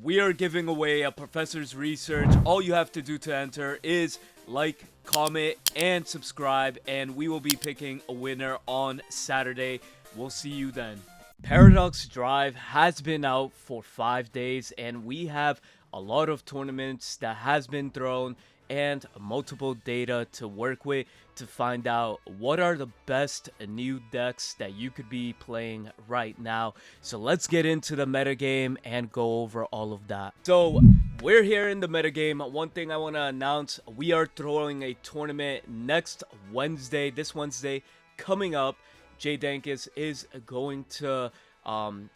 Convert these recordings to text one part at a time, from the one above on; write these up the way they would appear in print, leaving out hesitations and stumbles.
we are giving away a professor's research. All you have to do to enter is like, comment, and subscribe, and we will be picking a winner on Saturday. We'll see you then. Paradox Drive has been out for 5 days, and we have a lot of tournaments that has been thrown and multiple data to work with to find out what are the best new decks that you could be playing right now. So let's get into the metagame and go over all of that. So we're here in the metagame. One thing I want to announce, we are throwing a tournament next Wednesday, this Wednesday coming up. Jay Dankis is going to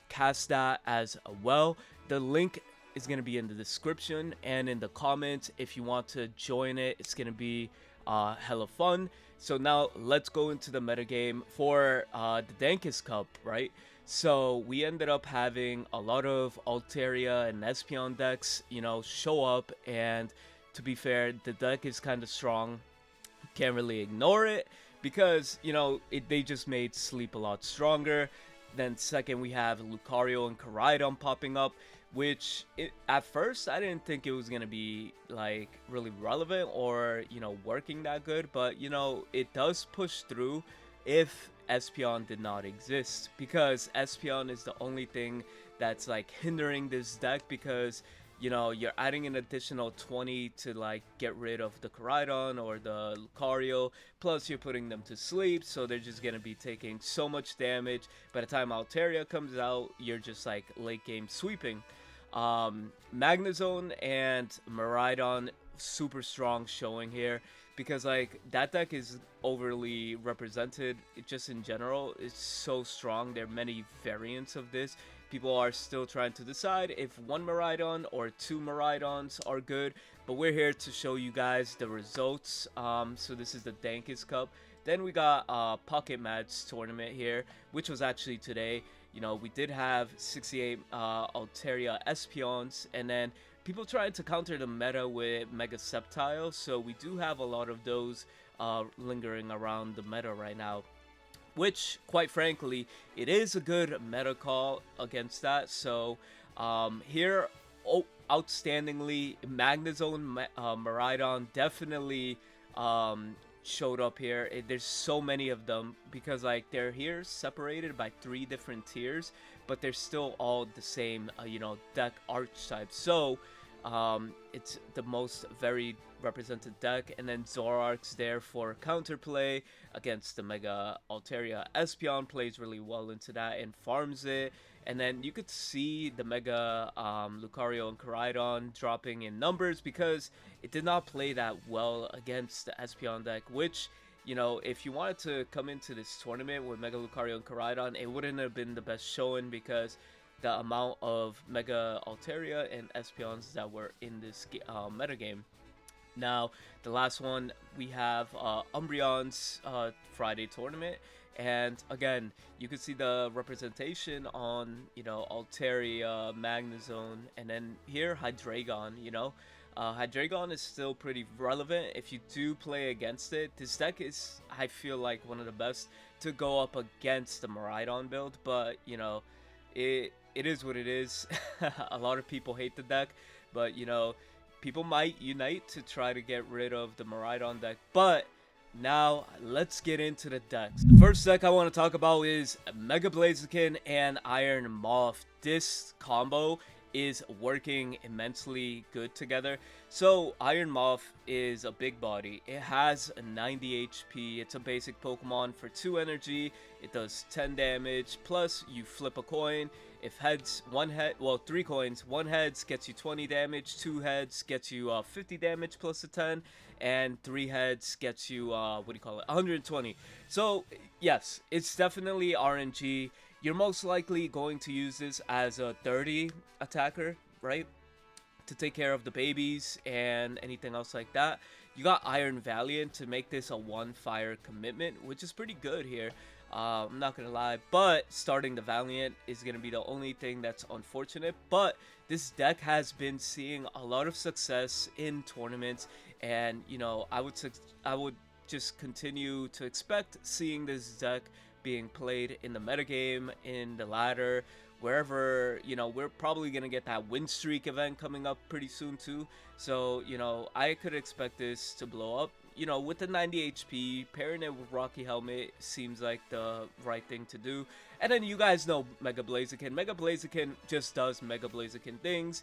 cast that as well. The link is going to be in the description and in the comments if you want to join it. It's going to be hella fun. So now let's go into the metagame for the Dankis Cup, right? So we ended up having a lot of Altaria and Espeon decks, you know, show up, and to be fair, the deck is kind of strong. Can't really ignore it because, you know, they just made Sleep a lot stronger. Then second, we have Lucario and Miraidon popping up, which at first I didn't think it was gonna be like really relevant or, you know, working that good, but you know, it does push through if Espeon did not exist, because Espeon is the only thing that's like hindering this deck, because you know, you're adding an additional 20 to like get rid of the Miraidon or the Lucario, plus you're putting them to sleep, so they're just gonna be taking so much damage. By the time Altaria comes out, you're just like late game sweeping. Magnezone and Miraidon, super strong showing here, because like that deck is overly represented just in general. It's so strong. There are many variants of this. People are still trying to decide if one Miraidon or two Miraidons are good, but we're here to show you guys the results. So this is the Dankis Cup. Then we got Pocket Match tournament here, which was actually today. You know, we did have 68 Altaria Espeons, and then people trying to counter the meta with Mega Sceptile, so we do have a lot of those lingering around the meta right now, which quite frankly, it is a good meta call against that. So here, outstandingly, Magnezone Miraidon definitely showed up here. There's so many of them because like they're here separated by 3 different tiers, but they're still all the same you know, deck archetype. So it's the most very represented deck, and then Zoroark's there for counterplay against the Mega Altaria. Espeon plays really well into that and farms it, and then you could see the Mega Lucario and Miraidon dropping in numbers because it did not play that well against the Espeon deck, which, you know, if you wanted to come into this tournament with Mega Lucario and Miraidon, it wouldn't have been the best showing because the amount of Mega Altaria and Espeons that were in this metagame. Now, the last one, we have Umbreon's Friday tournament, and again, you can see the representation on, you know, Altaria, Magnezone, and then here Hydreigon. You know, Hydreigon is still pretty relevant if you do play against it. This deck is, I feel like, one of the best to go up against the Miraidon build, but you know, it is what it is. A lot of people hate the deck, but you know, people might unite to try to get rid of the Miraidon deck. But now let's get into the decks. The first deck I want to talk about is Mega Blaziken and Iron Moth. This combo is working immensely good together. So Iron Moth is a big body. It has a 90 HP. It's a basic Pokemon for 2 energy. It does 10 damage, plus you flip a coin. If heads, 1 head, well, 3 coins, 1 heads gets you 20 damage, 2 heads gets you 50 damage plus a 10, and 3 heads gets you 120. So yes, it's definitely RNG. You're most likely going to use this as a 30 attacker, right, to take care of the babies and anything else like that. You got Iron Valiant to make this a 1 fire commitment, which is pretty good here. I'm not gonna lie, but starting the Valiant is gonna be the only thing that's unfortunate. But this deck has been seeing a lot of success in tournaments, and you know, I would just continue to expect seeing this deck being played in the metagame, in the ladder, wherever, you know, we're probably gonna get that win streak event coming up pretty soon too. So, you know, I could expect this to blow up. You know, with the 90 HP, pairing it with Rocky Helmet seems like the right thing to do. And then you guys know Mega Blaziken. Mega Blaziken just does Mega Blaziken things,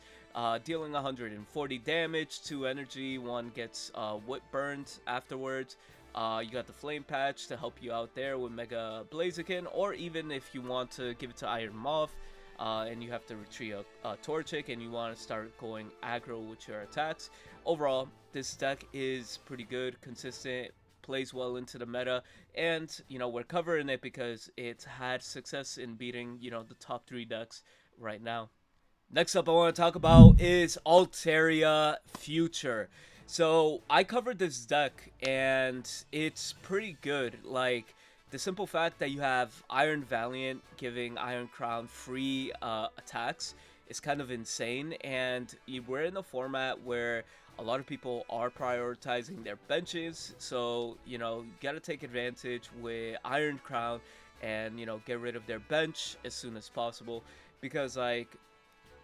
dealing 140 damage, 2 energy, 1 gets whip burned afterwards. You got the Flame Patch to help you out there with Mega Blaziken, or even if you want to give it to Iron Moth, and you have to retreat a Torchic and you want to start going aggro with your attacks. Overall, this deck is pretty good, consistent, plays well into the meta, and, you know, we're covering it because it's had success in beating, you know, the top 3 decks right now. Next up I want to talk about is Altaria Future. So I covered this deck and it's pretty good. Like, the simple fact that you have Iron Valiant giving Iron Crown free attacks is kind of insane, and we're in a format where a lot of people are prioritizing their benches, so, you know, you gotta take advantage with Iron Crown and, you know, get rid of their bench as soon as possible, because, like,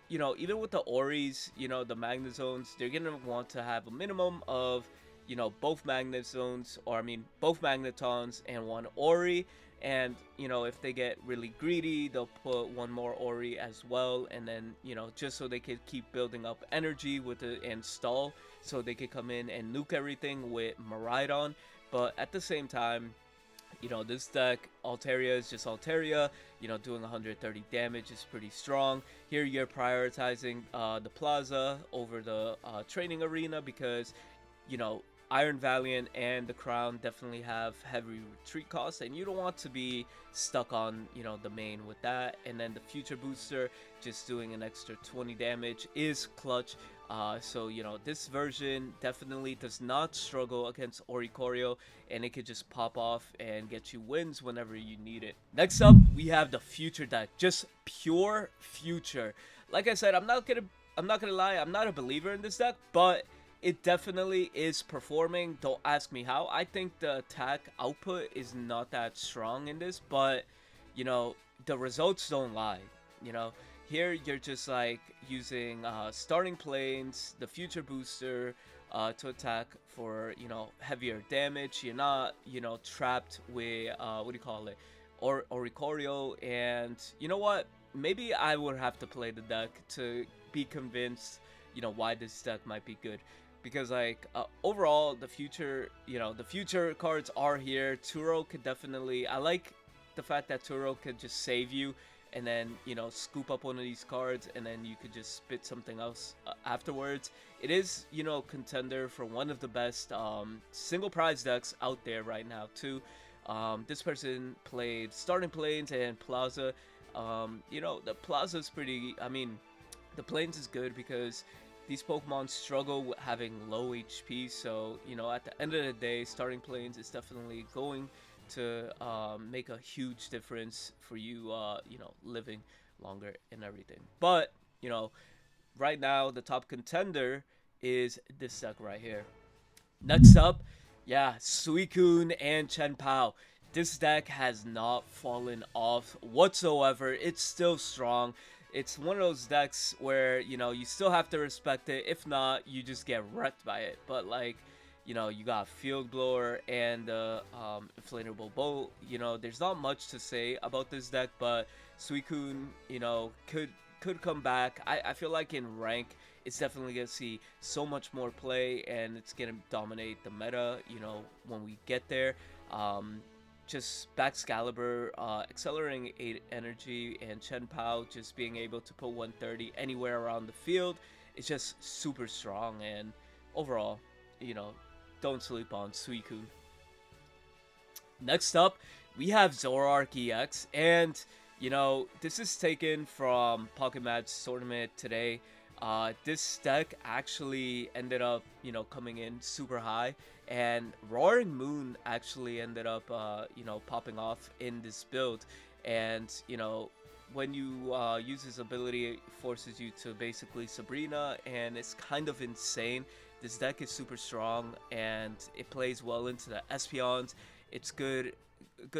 you know, even with the Oris, you know, the Magnet Zones, they're gonna want to have a minimum of, you know, both Magnet Zones, or I mean, both Magnetons and 1 Ori. And, you know, if they get really greedy, they'll put 1 more Ori as well. And then, you know, just so they could keep building up energy with it and stall, so they could come in and nuke everything with Miraidon. But at the same time, you know, this deck, Altaria is just Altaria, you know, doing 130 damage is pretty strong. Here you're prioritizing the Plaza over the training arena because, you know, Iron Valiant and the Crown definitely have heavy retreat costs, and you don't want to be stuck on, you know, the main with that. And then the Future Booster, just doing an extra 20 damage is clutch. So, you know, this version definitely does not struggle against Oricorio, and it could just pop off and get you wins whenever you need it. Next up, we have the Future deck, just pure Future. Like I said, I'm not gonna lie, I'm not a believer in this deck, but it definitely is performing. Don't ask me how. I think the attack output is not that strong in this, but, you know, the results don't lie. You know, here you're just like using starting planes, the Future Booster to attack for, you know, heavier damage. You're not, you know, trapped with what do you call it, or Oricorio. And you know what, maybe I would have to play the deck to be convinced, you know, why this deck might be good. Because, like, overall, the future, you know, the future cards are here. Turo could definitely, I like the fact that Turo could just save you and then, you know, scoop up one of these cards and then you could just spit something else afterwards. It is, you know, contender for one of the best single prize decks out there right now too. This person played Starting Plains and Plaza. You know, the Plaza is pretty, I mean, the Plains is good because these Pokemon struggle with having low HP, so, you know, at the end of the day, Starting Plains is definitely going to make a huge difference for you, you know, living longer and everything. But, you know, right now, the top contender is this deck right here. Next up, yeah, Suicune and Chien-Pao. This deck has not fallen off whatsoever. It's still strong. It's one of those decks where, you know, you still have to respect it. If not, you just get wrecked by it. But, like, you know, you got Field Blower and Inflatable Bolt. You know, there's not much to say about this deck, but Suicune, you know, could come back. I feel like in rank, it's definitely going to see so much more play, and it's going to dominate the meta, you know, when we get there. Just Baxcalibur accelerating 8 energy, and Chien-Pao just being able to put 130 anywhere around the field. It's just super strong, and overall, you know, don't sleep on Suicune. Next up, we have Zoroark EX, and, you know, this is taken from Pocket Match Tournament today. This deck actually ended up, you know, coming in super high, and Roaring Moon actually ended up, you know, popping off in this build. And, you know, when you use his ability, it forces you to basically Sabrina, and it's kind of insane. This deck is super strong, and it plays well into the Espeons. It's good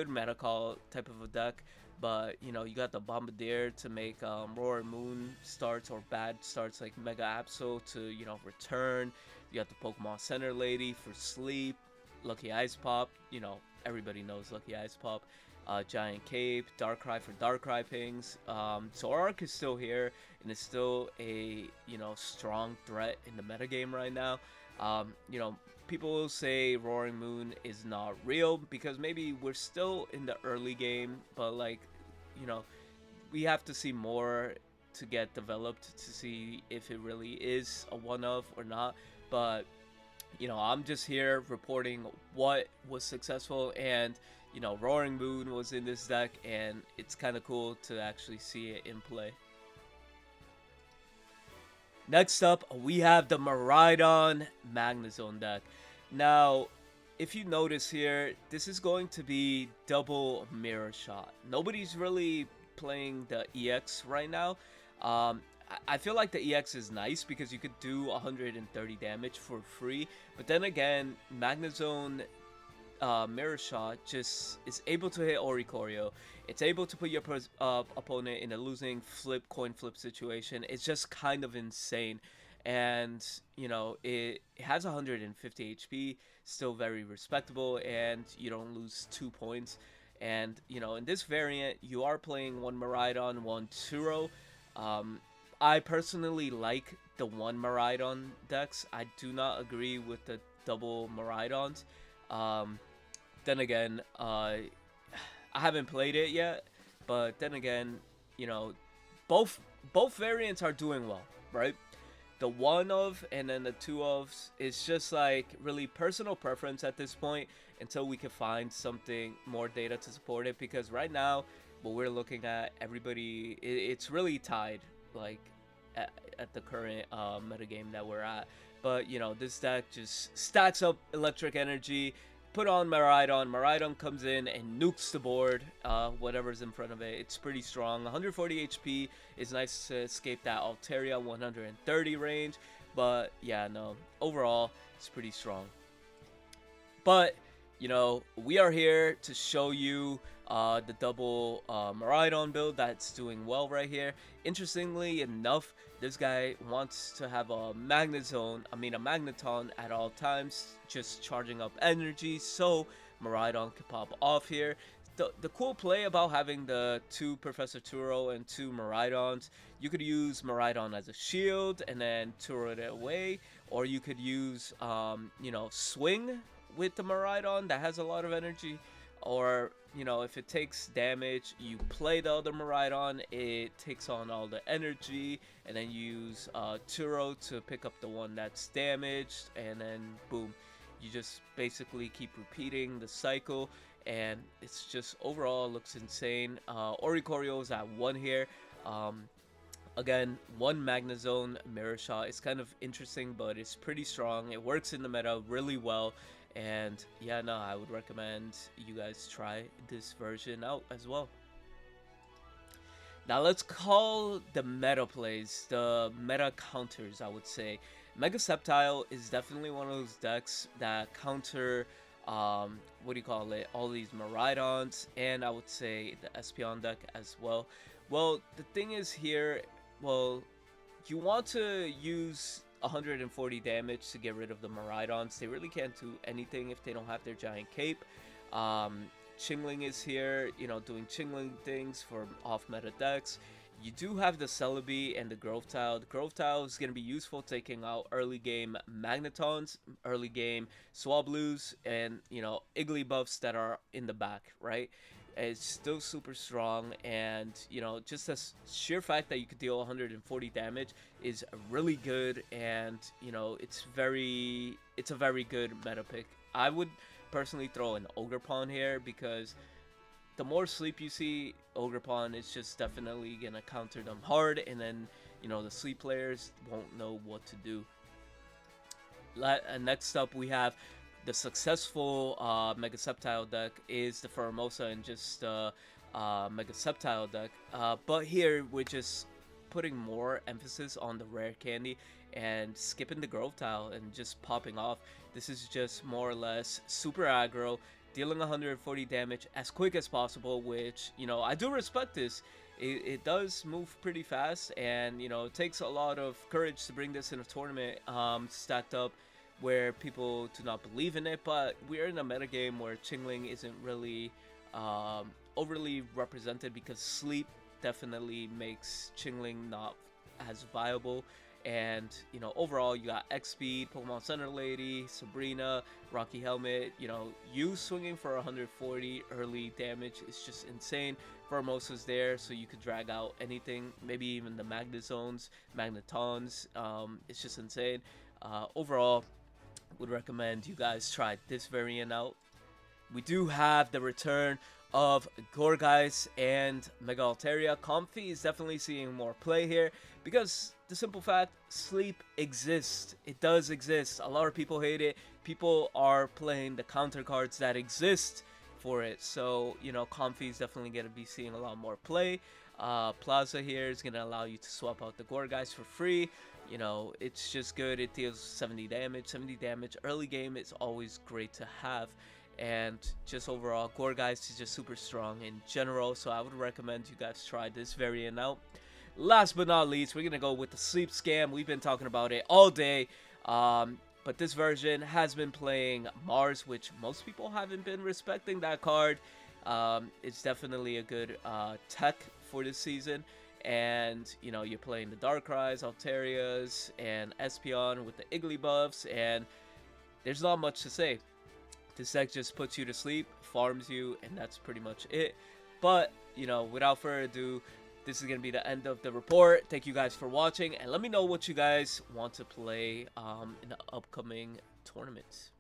meta call type of a deck. but you know, you got the Bombardier to make Roar Moon starts or bad starts like Mega Absol to, you know, return. You got the Pokemon Center Lady for sleep. Lucky Ice Pop, you know, everybody knows Lucky Ice Pop. Giant Cape, Darkrai for Darkrai pings. Zoroark is still here and is still a, you know, strong threat in the metagame right now. You know, people will say Roaring Moon is not real because maybe we're still in the early game, but like, you know, we have to see more to get developed to see if it really is a one-of or not. But you know, I'm just here reporting what was successful, and you know, Roaring Moon was in this deck, and it's kind of cool to actually see it in play. Next up, we have the Miraidon Magnezone deck. Now, if you notice here, this is going to be double Mirror Shot. Nobody's really playing the EX right now. I feel like the EX is nice because you could do 130 damage for free, but then again, Magnezone Mirror Shot just is able to hit Oricorio. It's able to put your opponent in a losing coin flip situation. It's just kind of insane. And, you know, it has 150 HP, still very respectable, and you don't lose 2 points. And, you know, in this variant, you are playing one Miraidon, one Turo. I personally like the one Miraidon decks. I do not agree with the double Miraidons. Then again, I haven't played it yet, but then again, you know, both variants are doing well, right? The one of and then the two ofs is just like really personal preference at this point until we can find something more data to support it, because right now what we're looking at, everybody, it's really tied like at the current metagame that we're at. But you know, this deck just stacks up electric energy. Put on Miraidon. Miraidon comes in and nukes the board, whatever's in front of it. It's pretty strong. 140 HP is nice to escape that Altaria 130 range. But yeah, no, overall, it's pretty strong. But, you know, we are here to show you the double Miraidon build that's doing well right here. Interestingly enough, this guy wants to have a Magneton at all times, just charging up energy, so Miraidon can pop off here. The cool play about having the two Professor Turo and two Miraidons, you could use Miraidon as a shield and then Turo it away, or you could use, you know, swing with the Miraidon that has a lot of energy, or you know, if it takes damage, you play the other Miraidon, it takes on all the energy, and then use Turo to pick up the one that's damaged, and then boom, you just basically keep repeating the cycle, and it's just overall looks insane. Oricorio is at 1 here. Again, one Magnezone Mirror Shot is kind of interesting, but it's pretty strong. It works in the meta really well. And yeah, no, I would recommend you guys try this version out as well. Now let's call the meta plays, the meta counters, I would say. Mega Sceptile is definitely one of those decks that counter, what do you call it, all these Miraidons, and I would say the Espeon deck as well. Well, the thing is here, well, you want to use 140 damage to get rid of the Miraidons. They really can't do anything if they don't have their giant cape. Chingling is here, you know, doing Chingling things for off-meta decks. You do have the Celebi and the Growth Tile. The Growth Tile is going to be useful taking out early game Magnetons, early game Swablues, and, you know, Igglybuffs that are in the back, right? It's still super strong, and you know, just the sheer fact that you could deal 140 damage is really good, and you know, it's a very good meta pick. I would personally throw an Ogerpon here because the more sleep you see, Ogerpon is just definitely gonna counter them hard, and then you know, the sleep players won't know what to do. Next up, we have the successful Mega Sceptile deck is the Pheromosa and just Mega Sceptile deck. But here we're just putting more emphasis on the rare candy and skipping the Growth Tile and just popping off. This is just more or less super aggro. dealing 140 damage as quick as possible, which, you know, I do respect this. It does move pretty fast, and, you know, it takes a lot of courage to bring this in a tournament stacked up where people do not believe in it, but we're in a metagame where Chingling isn't really overly represented because sleep definitely makes Chingling not as viable. And, you know, overall, you got X Speed, Pokemon Center Lady, Sabrina, Rocky Helmet. You know, you swinging for 140 early damage is just insane. Pheromosa's there, so you could drag out anything, maybe even the Magnezones, Magnetons. It's just insane. Overall, would recommend you guys try this variant out. We do have the return of Gourgeist and Mega Altaria. Comfy is definitely seeing more play here because the simple fact, sleep exists. It does exist. A lot of people hate it. People are playing the counter cards that exist for it. So, you know, Comfy is definitely going to be seeing a lot more play. Plaza here is going to allow you to swap out the Gourgeist for free. You know, it's just good. It deals 70 damage. 70 damage early game is always great to have. And just overall, Gourgeist is just super strong in general, so I would recommend you guys try this variant out. Last but not least, we're going to go with the Sleep Scam. We've been talking about it all day, but this version has been playing Mars, which most people haven't been respecting that card. It's definitely a good tech for this season. And, you know, you're playing the Darkrai's, Altarias, and Espeon with the Iggly buffs, and there's not much to say. This deck just puts you to sleep, farms you, and that's pretty much it. But, you know, without further ado, this is going to be the end of the report. Thank you guys for watching, and let me know what you guys want to play in the upcoming tournaments.